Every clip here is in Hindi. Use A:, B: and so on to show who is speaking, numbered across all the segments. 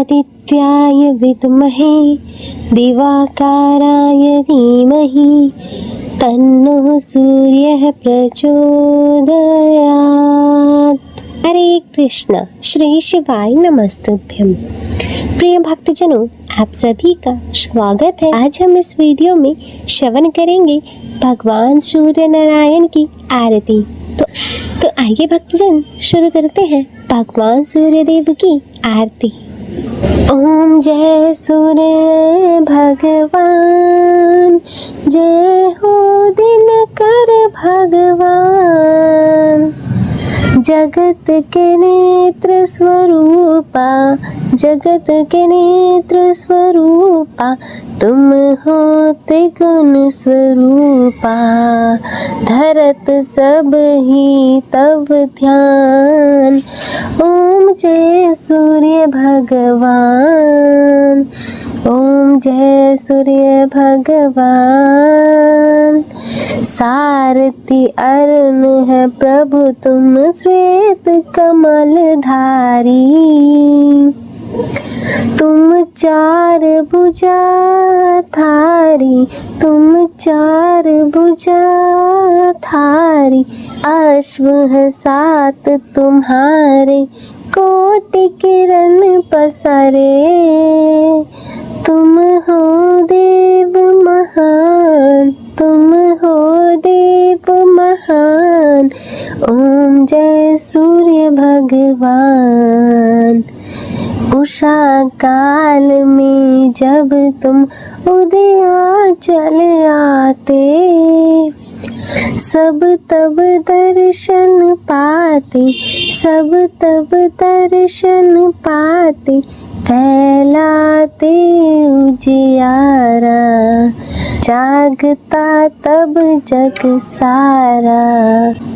A: आदित्याय विद्महे दिवाकाराय धीमहि तन्नो सूर्यः प्रचोदयात्। हरे कृष्ण। श्री शिवाय नमस्तुभ्यं। प्रिय भक्तजनों, आप सभी का स्वागत है। आज हम इस वीडियो में श्रवण करेंगे भगवान सूर्य नारायण की आरती। तो आइए भक्तजन शुरू करते हैं भगवान सूर्य देव की आरती। ओम जय सूर्य भगवान, जय हो दिनकर भगवान, जगत के नेत्र स्वरूपा, जगत के नेत्र स्वरूपा, तुम हो त्रिगुण स्वरूपा, धरत सब ही तब ध्यान। ओम जय सूर्य भगवान, ओम जय सूर्य भगवान। सारथी अरुण है प्रभु तुम श्वेत कमल धारी, तुम चार भुजा धारी, तुम चार भुजा धारी। अश्व है सात तुम्हारे, कोटि किरण पसरे, तुम हो देव महान, तुम हो देव महान। ओम जय सूर्य भगवान। उषा काल में जब तुम उदयाचल आते, सब तब दर्शन पाते, सब तब दर्शन पाते, फैलाते उजियारा, जागता तब जग सारा,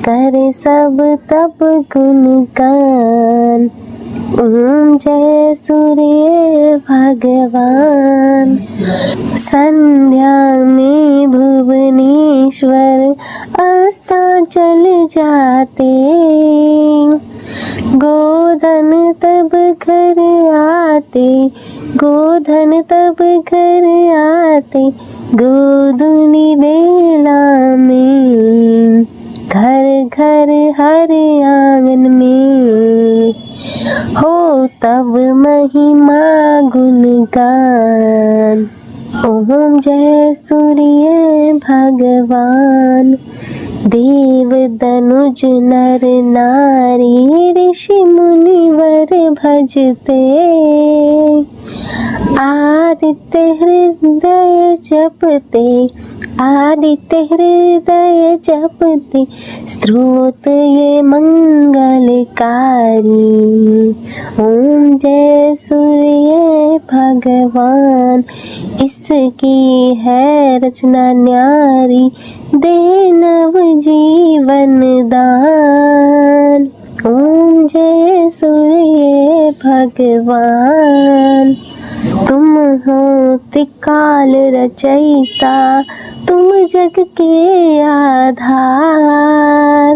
A: करे सब तब गुणगान। ओम जय सूर्य भगवान। संध्या में भुवनेश्वर अस्ताचल जाते, गोधन तब घर आते, गोधन तब घर आते, गोधुली बेला में, घर घर हर आंगन में, हो तब महिमा गुणगान। ओम जय सूर्य भगवान। देव दनुज नर नारी ऋषि मुनिवर भजते, आदित्य हृदय जपते, आदित्य हृदय जपते, स्तोत्र ये मंगलकारी। ओम जय सूर्य भगवान। इसकी है रचना न्यारी, दे नव जीवन दान। ओम जय सूर्य भगवान। तुम हो त्रिकाल रचयिता, तुम जग के आधार,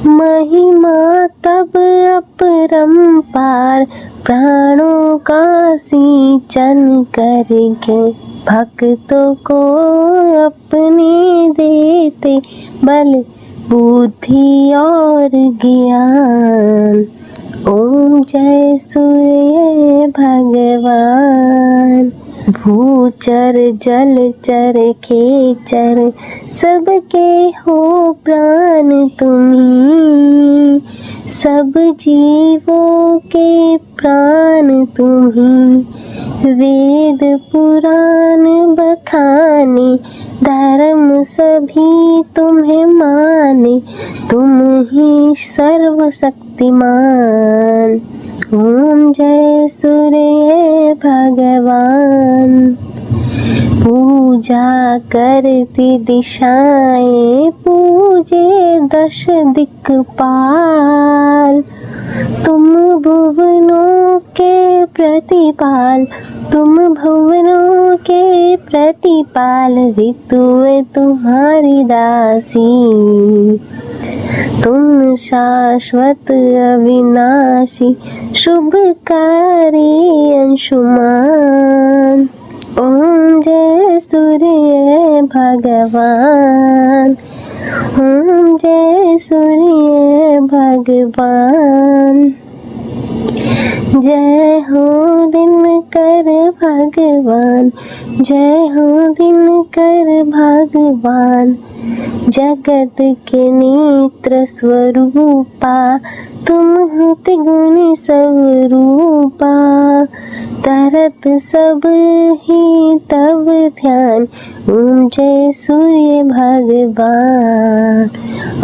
A: महिमा तब अपरंपार, प्राणों का सिंचन करके भक्तों को अपने देते, बल बुद्धि और ज्ञान। ओम जय सूर्य भगवान। भूचर जलचर खेचर सबके हो प्राण तुम्ही, सब जीवों के प्राण तुम्ही, वेद पुराण बखाने, धर्म सभी तुम्हें माने, तुम ही सर्वशक्तिमान। ओम जय सूर्य भगवान। पूजा करती दिशाएं पूजे दश दिक्पाल, तुम भुवनों के प्रतिपाल, तुम भुवनों के प्रतिपाल, ऋतु तुम्हारी दासी। तुम शाश्वत अविनाशी शुभकारी अंशुमान। ओम जय सूर्य भगवान, ओम जय सूर्य भगवान। जय हो दिनकर भगवान, जय हो दिनकर भगवान। जगत के नेत्र स्वरूपा तुम हो त्रिगुण स्वरूपा। तरत सब ही तब ध्यान, ओम जय सूर्य भगवान,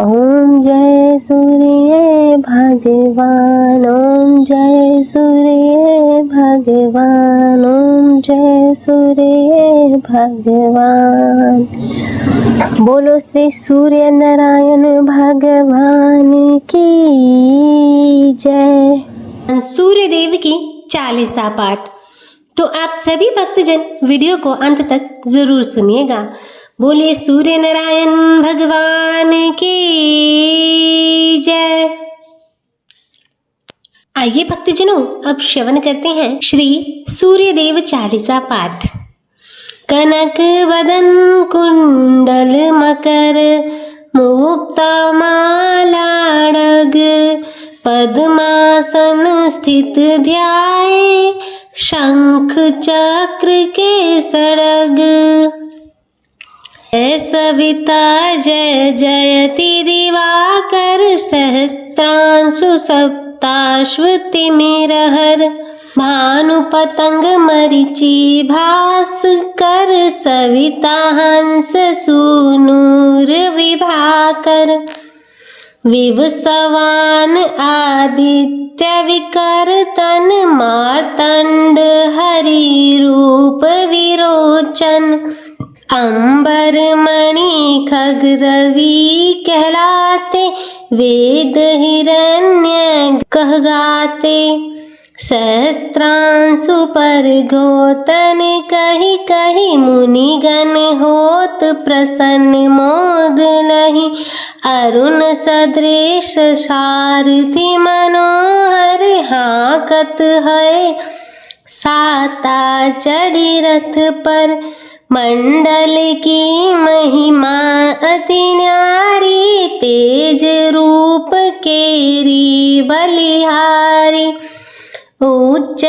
A: ओम जय सूर्य भगवान, ओम जय सूर्य भगवान, ओम जय सूर्य भगवान। बोलो श्री सूर्य नारायण भगवान की जय। सूर्य देव की 40वां पाठ। तो आप सभी भक्तजन वीडियो को अंत तक जरूर सुनिएगा। बोलिए सूर्य नारायण भगवान की जय। आइए भक्तजनों, अब श्रवण करते हैं श्री सूर्य देव 40वां पाठ। कनक वदन कुंडल मकर मुक्ता मालाड़ग। पद्मासन स्थित ध्याये शंख चक्र के सड़ग। जय सविता जय जयति दिवाकर सहस्त्रांशु सप्ताश्वतिमिरहर। भानु पतंग मरीचि भास्कर सविता हंस सूनूर विभाकर। विवस्वान आदित्य विकर्तन मार्तंड हरि रूप विरोचन। अंबर मणि खग रवि कहलाते वेद हिरण्य कहगाते। सहस्त्रांशु पर गोतन कही कही मुनिगण होत प्रसन्न मोद नहीं। अरुण सदृश सारथी मनोहर हाकत है साता चढ़ी रथ पर। मंडल की महिमा अति न्यारी तेज रूप केरी बलिहारी। उच्च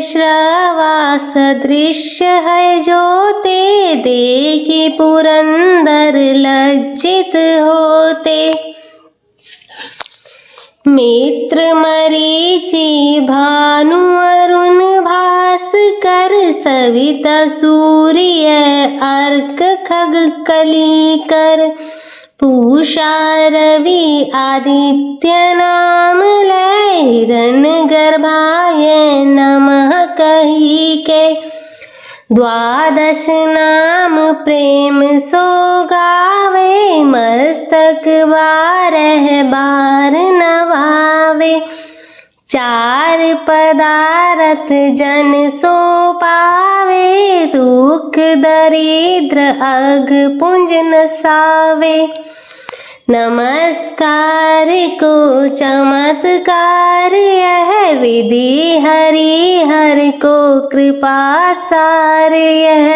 A: श्रवा सदृश है जो ते देखी पुरंदर लज्जित होते। मित्र मरीचि भानु अरुण भास्कर सविता सूर्य अर्क खग कलिकर। पूषा रवि आदित्य नाम लय हिरण्य गर्भाय नमः कही के। द्वादश नाम प्रेम सो गावे मस्तक 12 बार नवावे। 4 पदारथ जन सो पावे दुख दरिद्र अघ पुंज नसावे। नमस्कार को चमत्कार यह विधि हरि हर को कृपा सार यह।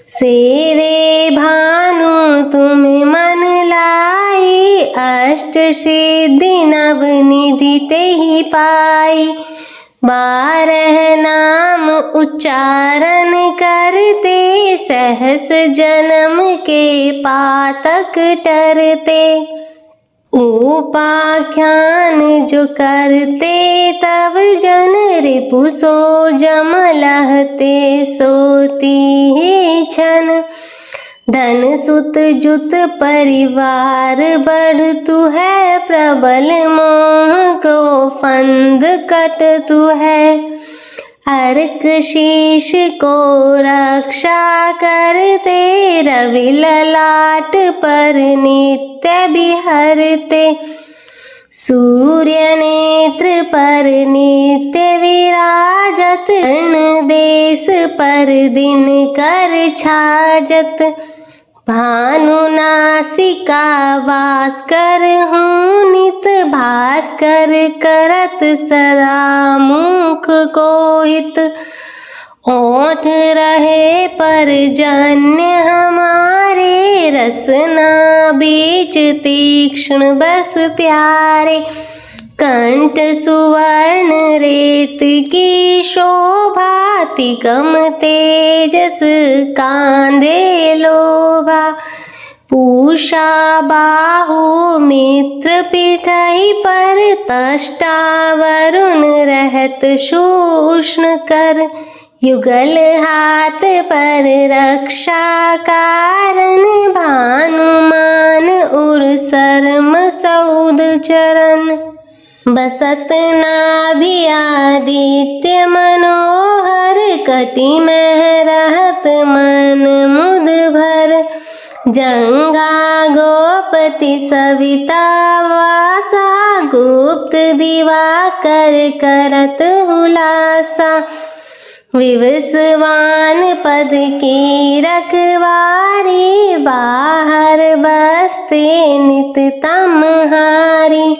A: सेवे भानु तुम मन लाई अष्ट सिद्धि नव निधि ते ही पाई। 12 नाम उच्चारण करते सहस जन्म के पातक टरते। उपाख्यान जो करते तब जन रिपु सो जम लहते सोती ही छन। धन सुत जुत परिवार बढ़ तू है प्रबल मोह को फंद कट तू है। अर्क शीश को रक्षा करते रवि ललाट पर नित्य बिहरते। सूर्य नेत्र पर नित्य विराजत कर्ण देश पर दिन कर छाजत। भानुनासिका भास्कर हूँ नित भास्कर करत सदा मुख को हित। ओठ रहे परजन्य हमारे रसना बीच तीक्ष्ण बस प्यारे। कंठ सुवर्ण रेत की शोभा तिगम तेजस कांधे लोभा। पूषा बाहु मित्र पिठई पर तष्टा वरुण रहत शोष्ण कर। युगल हाथ पर रक्षा कारण भानुमान उर शर्म सौद चरण। बसत नाभि आदित्य मनोहर कटि में रहत मन मुद भर। जंगा गोपति सविता वासा गुप्त दिवाकर करत हुलासा। विवस्वान पद की रखवारी बाहर बसते नित तमहारी।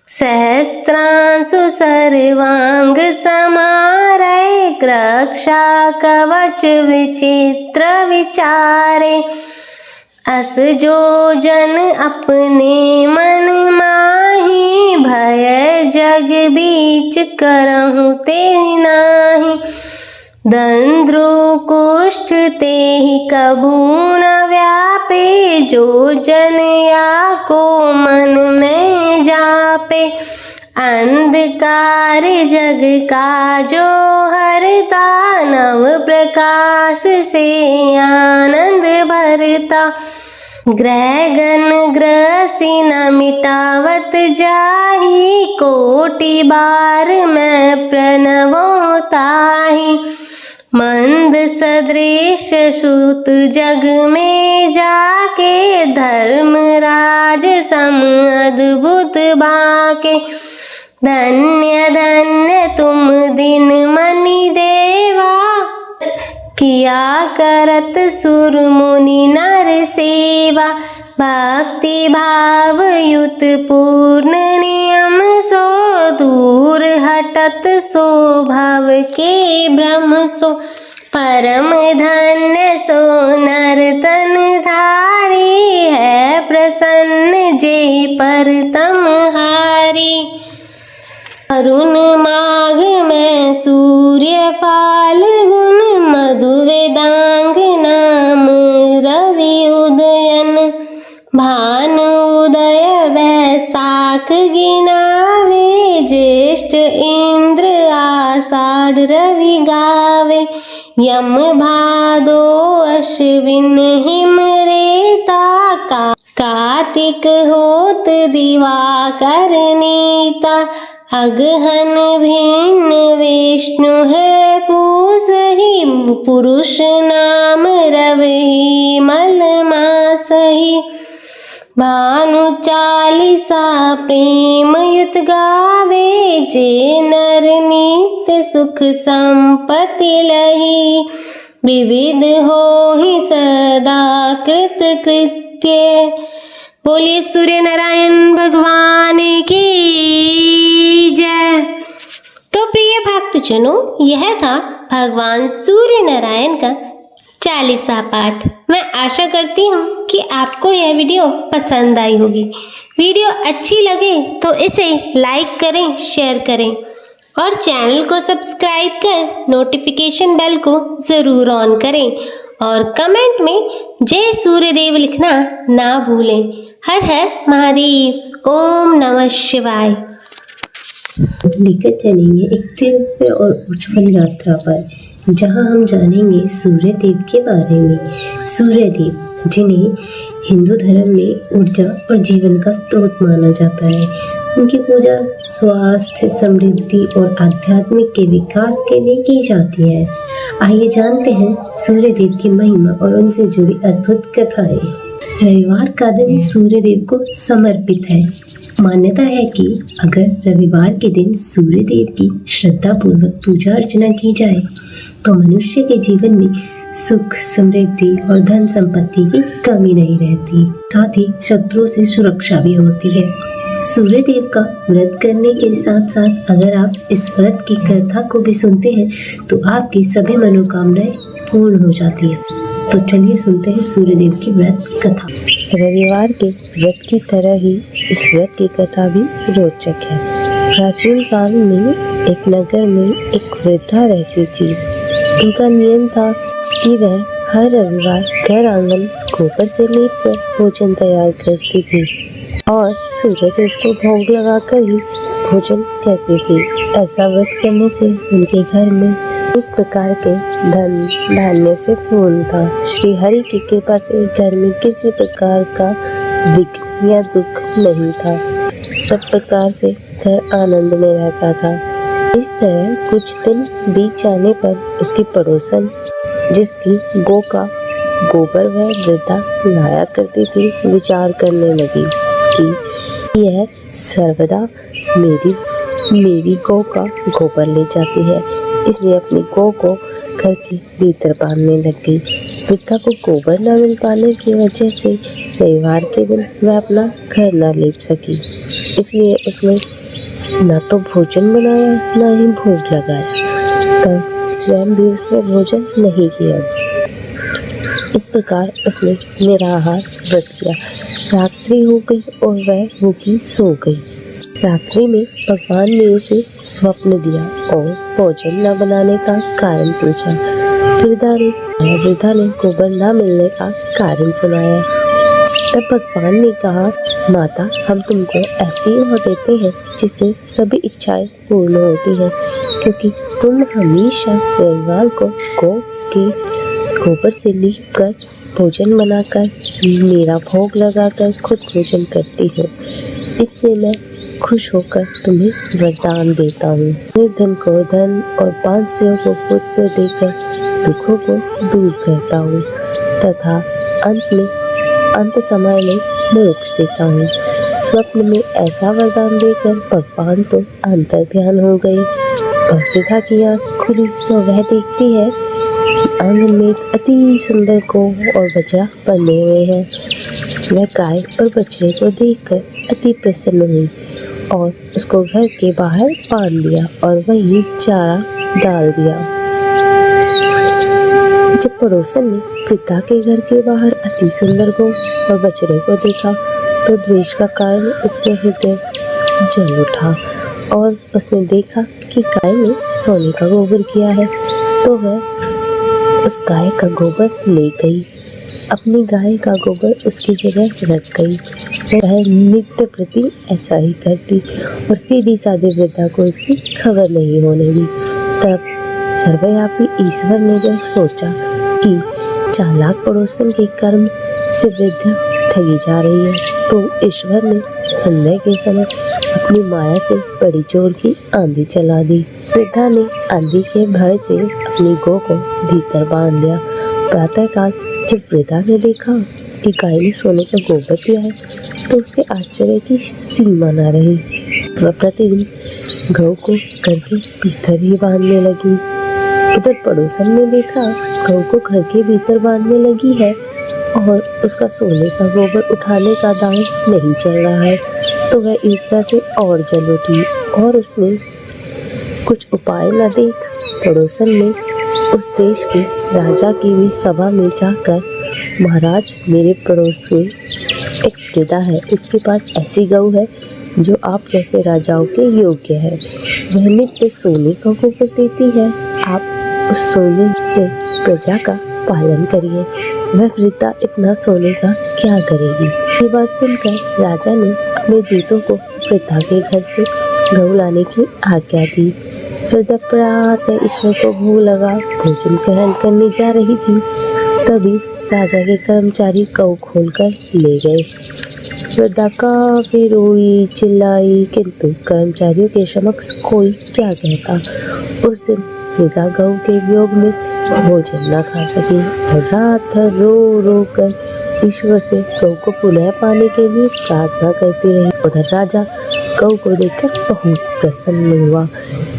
A: सहस्त्रांशु सर्वांग समारे रक्षा कवच विचित्र विचारे। अस जो जन अपने मन माही भय जग बीच करहु ते नाही। दंद्रु कुष्ठ तेहि कभू न व्यापे जो जन या को मन में जापे। अंधकार जग का जो हरता नव प्रकाश से आनंद भरता। ग्रहगण ग्रसी न मिटावत जाहि कोटि बार मैं प्रणवो ताहि। मंद सदृश सुत जग में जाके धर्मराज सम अद्भुत बाके। धन्य धन्य तुम दिन मनि देवा किया करत सुर मुनि नर सेवा। भक्ति भाव युत पूर्ण नियम सो दूर हटत सो भव के भ्रम सो। परम धन्य सो नर तन धारी है प्रसन्न जे पर तमहारी। अरुण माघ में सूर्य फाल्गुन मधु वेदांग नाम रवि उदयन। भानु उदय वैशाख गिनावे ज्येष्ठ इंद्र आषाढ़ रवि गावे। यम भादो अश्विन हिम रेता कार्तिक होत दिवाकर नीता। अगहन भिन्न विष्णु है पूसहि पुरुष नाम रवि मल मासहि। भानु चालीसा प्रेम युत गावे जे नर नित्य सुख संपत्ति लही। विविध होहि सदा कृत कृत्य। बोलिए सूर्य नारायण भगवान की जय। तो प्रिय भक्तजनों, यह था भगवान सूर्य नारायण का 40वां पाठ। मैं आशा करती हूँ कि आपको यह वीडियो पसंद आई होगी। वीडियो अच्छी लगे तो इसे लाइक करें, शेयर करें और चैनल को सब्सक्राइब कर नोटिफिकेशन बेल को ज़रूर ऑन करें और कमेंट में जय सूर्यदेव लिखना ना भूलें। हर हर महादेव। ओम नमः शिवाय।
B: लेकर चलेंगे एक दिव्य और उज्जवल यात्रा पर, जहां हम जानेंगे सूर्यदेव के बारे में। सूर्यदेव जिन्हें हिंदू धर्म में ऊर्जा और जीवन का स्रोत माना जाता है, उनकी पूजा स्वास्थ्य, समृद्धि और आध्यात्मिक के विकास के लिए की जाती है। आइए जानते हैं सूर्यदेव की महिमा और उनसे जुड़ी अद्भुत कथाएं। रविवार का दिन सूर्यदेव को समर्पित है। मान्यता है कि अगर रविवार के दिन सूर्यदेव की श्रद्धा पूर्वक पूजा अर्चना की जाए तो मनुष्य के जीवन में सुख समृद्धि और धन संपत्ति की कमी नहीं रहती, साथ ही शत्रुओं से सुरक्षा भी होती है। सूर्य देव का व्रत करने के साथ साथ अगर आप इस व्रत की कथा को भी सुनते हैं तो आपकी सभी मनोकामनाएं पूर्ण हो जाती है। तो चलिए सुनते हैं सूर्य देव की व्रत कथा।
A: रविवार के व्रत की तरह ही इस व्रत की कथा भी रोचक है। प्राचीन काल में एक नगर में एक वृद्धा रहती थी। उनका नियम था कि वह हर रविवार घर आंगन गोबर से लीपकर भोजन तैयार करती थी और सूर्य देव को भोग लगाकर ही भोजन करती थी। ऐसा व्रत करने से उनके घर में एक प्रकार के धन धान्य से पूर्ण था। श्री हरि की कृपा से घर में किसी प्रकार का विघ्न या दुख नहीं था। सब प्रकार से घर आनंद में रहता था। इस तरह कुछ दिन बीत जाने पर उसकी पड़ोसन, जिसकी गौ का गोबर वह वृद्धा लाया करती थी, विचार करने लगी कि यह सर्वदा मेरी गौ का गोबर ले जाती है, इसलिए अपनी गौ को घर के भीतर बांधने लग गई। वृद्धा को गोबर न मिल पाने की वजह से रविवार के दिन वह अपना घर न लीप सकी, इसलिए उसने न तो भोजन बनाया न ही भोग लगाया। तब स्वयं भी उसने भोजन नहीं किया। इस प्रकार उसने निराहार व्रत किया। रात्रि हो गई और वह भूखी सो गई। रात्रि में भगवान ने उसे स्वप्न दिया और भोजन न बनाने का कारण पूछा। वृद्धा ने गोबर न मिलने का कारण सुनाया। तब भगवान ने कहा, माता, हम तुमको ऐसी और देते हैं जिससे सभी इच्छाएं पूर्ण होती हैं, क्योंकि तुम हमेशा रविवार को गौ के गोबर से लीप कर भोजन बनाकर मेरा भोग लगाकर खुद भोजन करती हो। इससे मैं खुश होकर तुम्हें वरदान देता हूँ। निर्धन को धन और बांसियों को पुत्र देकर दुखों को दूर करता हूँ तथा अंत समय में मोक्ष देता हूँ। स्वप्न में ऐसा वरदान देकर भगवान तो अंतर ध्यान हो गई और वृद्धा की आँख खुली तो वह देखती है कि आंगन में एक अति सुंदर गौ और बछड़ा बंधे हुए हैं। वह गाय और बछड़े को देखकर अति प्रसन्न हुई और उसको घर के बाहर बांध दिया और वहीं चारा डाल दिया। जब पड़ोसन ने पिता के घर के बाहर अति सुंदर गौ और बछड़े को देखा तो द्वेष का कारण उसके हृदय जल उठा और उसने देखा कि गाय ने सोने का गोबर किया है, तो वह उस गाय का गोबर ले गई। अपनी गाय का गोबर उसकी जगह रख गई। वह नित्य प्रति ऐसा ही करती और सीधी सादी वृद्धा को इसकी खबर नहीं होने दी। तब सर्वव्यापी ईश्वर ने जब सोचा कि चालाक पड़ोसन के कर्म से वृद्धा ठगी जा रही है, तो ईश्वर ने संध्या के समय अपनी माया से बड़ी जोर की आंधी चला दी। वृद्धा ने आंधी के भय से अपनी गौ को भीतर बांध लिया। प्रातःकाल जब वृद्धा ने देखा कि गाय ने सोने का गोबर दिया है, तो उसके आश्चर्य की सीमा न रही। वह प्रतिदिन गौ को घर के भीतर ही बांधने लगी। उधर पड़ोसन ने देखा गौ को घर के भीतर बांधने लगी है और उसका सोने का गोबर उठाने का दांव नहीं चल रहा है, तो वह ईर्ष्या से और जल उठी और उसने कुछ उपाय न देख पड़ोसन ने उस देश के राजा की भी सभा में जाकर, महाराज, मेरे पड़ोस में एक वृद्धा है, उसके पास ऐसी गौ है जो आप जैसे राजाओं के योग्य है। वह नित्य सोने का गोबर देती है, आप उस सोने से प्रजा का पालन करिए। वह वृद्धा इतना सोने का क्या करेगी। ये बात सुनकर राजा ने अपने दूतों को वृद्धा के घर से गौ लाने की आज्ञा दी। वृद्धा प्रातः ईश्वर को भोग लगा भोजन ग्रहण करने जा रही थी, तभी राजा के कर्मचारी गौ खोलकर ले गए। वृद्धा काफी रोई चिल्लाई, किंतु कर्मचारियों के समक्ष कोई क्या कहता। उस दिन वृद्धा गौ के वियोग में भोजन न खा सकी और रात भर रो रो कर
B: ईश्वर से गौ को पुनः पाने के लिए प्रार्थना करती रही। उधर राजा गौ को देखकर बहुत प्रसन्न हुआ,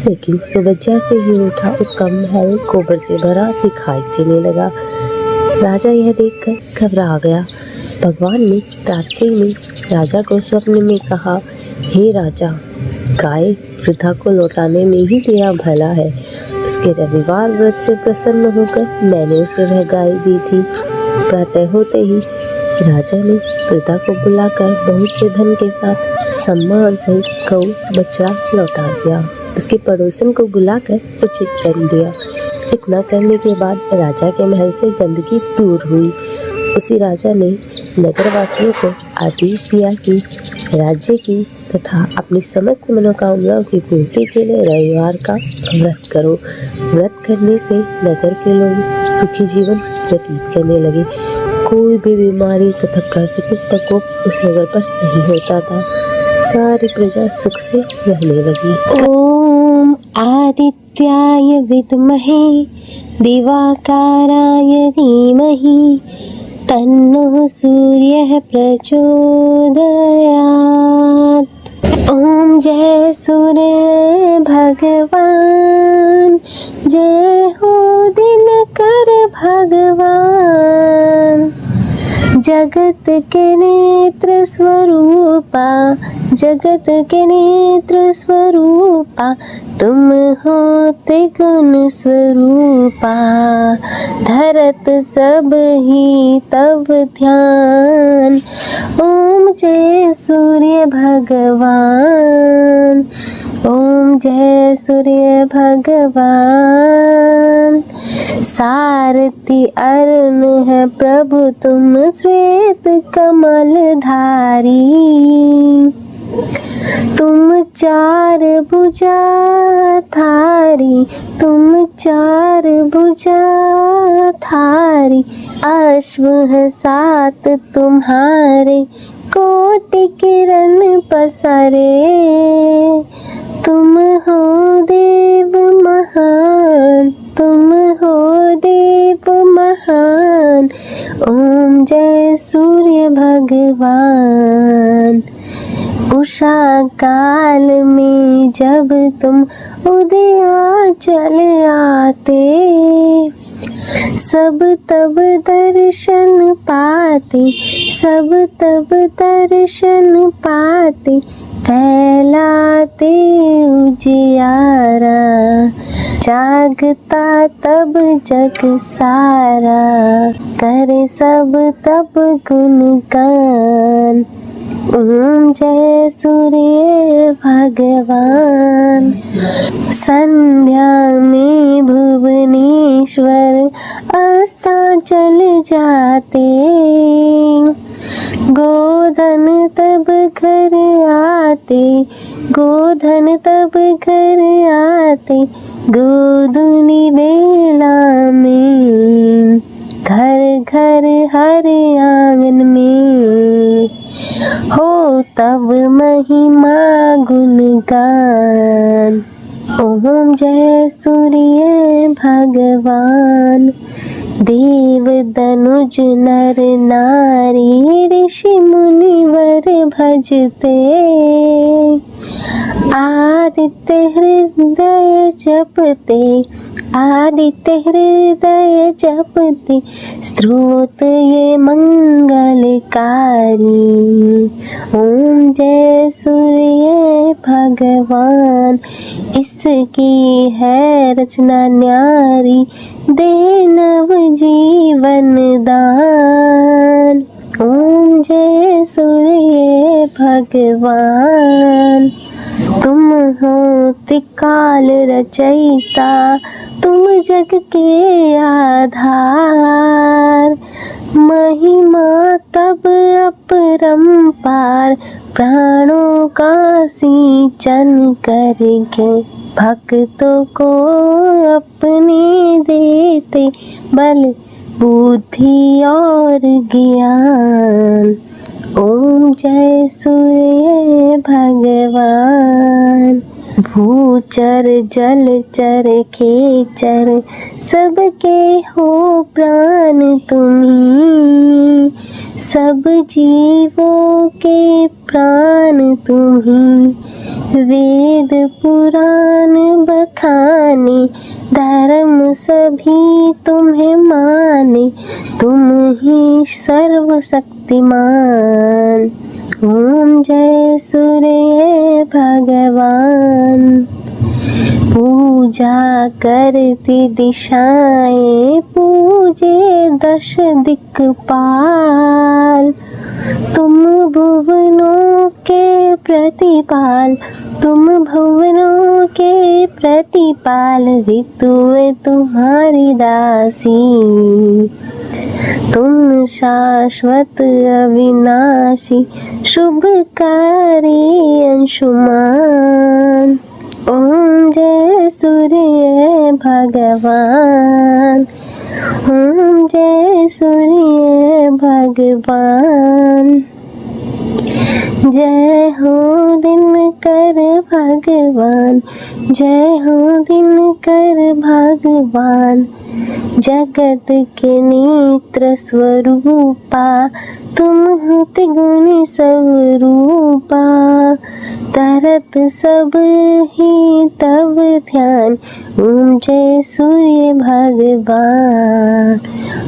B: लेकिन सुबह जैसे ही उठा उसका महल गोबर से भरा दिखाई देने लगा। राजा यह देखकर घबरा गया। भगवान ने रात्रि में राजा को स्वप्न में कहा, हे राजा, गाय वृद्धा को लौटाने में ही तेरा भला है। उसके रविवार व्रत से प्रसन्न होकर मैंने उसे वह गाय दी थी। प्रातः होते ही राजा ने वृद्धा को बुलाकर बहुत से धन के साथ सम्मान से गौ बछड़ा लौटा दिया। उसके पड़ोसन को बुलाकर उचित दंड दिया। इतना करने के बाद राजा के महल से गंदगी दूर हुई। उसी राजा ने नगरवासियों को आदेश दिया कि राज्य की तथा अपनी समस्त मनोकामनाओं की पूर्ति के लिए रविवार का व्रत करो। व्रत करने से नगर के लोग सुखी जीवन व्यतीत करने लगे। कोई भी बीमारी तथा प्राकृतिक प्रकोप उस नगर पर नहीं होता था। सारी प्रजा सुख से रहने लगी।
A: ओम आदित्याय विद्महे दिवाकाराय धीमहि तन्नो सूर्यः प्रचोदयात्। ओम जय सूर्य भगवान, जय हो दिनकर भगवान। जगत के नेत्र स्वरूपा, जगत के नेत्र स्वरूपा, तुम हो त्रिगुण स्वरूपा। धरत सब ही तब ध्यान। ओम जय सूर्य भगवान, ओम जय सूर्य भगवान। सारथी अरुण है प्रभु तुम श्वेत कमल धारी। तुम चार भुजा धारी, तुम चार भुजा धारी। अश्व है सात तुम्हारे, कोटि किरण पसरे। तुम हो देव महान, तुम हो देव महान। ओम जय सूर्य भगवान। उषा काल में जब तुम उदयाचल आते, सब तब दर्शन पाते, सब तब दर्शन पाते। फैलाते उजियारा, जागता तब जग सारा। करे सब तब गुणगान। ओम जय सूर्य भगवान। संध्या में भुवनेश्वर अस्ताचल जाते। गोधन तब घर आते, गोधन तब घर आते। गोधूली बेला में, घर घर हर आंगन में। हो तब महिमा गुणगान। ओम जय सूर्य भगवान। देव दनुज नर नारी ऋषि मुनिवर भजते। आदित्य हृदय जपते, आदित्य हृदय जपते। स्तोत्र ये मंगलकारी। ओम जय सूर्य भगवान। इसकी है रचना न्यारी, दे नव जीवन दान। ओम जय सूर्य भगवान। तुम हो त्रिकाल रचयिता, तुम जग के आधार। महिमा तब अपरंपार, प्राणों का सिंचन करके भक्तों को अपने देते बल बुद्धि और ज्ञान। ओम जय सूर्य भगवान। भूचर जलचर खेचर सबके हो प्राण तुम्ही, सब जीवों के प्राण तुम्ही। वेद पुराण बखाने धर्म सभी तुम्हें माने, तुम ही सर्वशक्तिमान। ओम जय सूर्य भगवान। पूजा करती दिशाएं पूजे 10 दिक्पाल, तुम भुवनों के प्रतिपाल, तुम भुवनों के प्रतिपाल। ऋतुएं तुम्हारी दासी, तुम शाश्वत अविनाशी, शुभकारी अंशुमान। ओम जय सूर्य भगवान। ओम जय सूर्य भगवान। जय हो दिनकर भगवान, जय हो दिनकर भगवान। जगत के नेत्र स्वरूपा, तुम हो त्रिगुण स्वरूपा। तरत सब ही तब ध्यान, ओम जय सूर्य भगवान।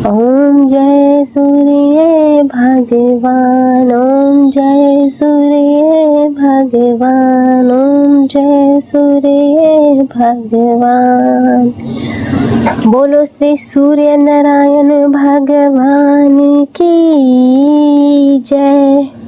A: ओम जय सूर्य भगवान। ओम जय सूर्य भगवान। ओम जय सूर्य भगवान। बोलो श्री सूर्य नारायण भगवान की जय।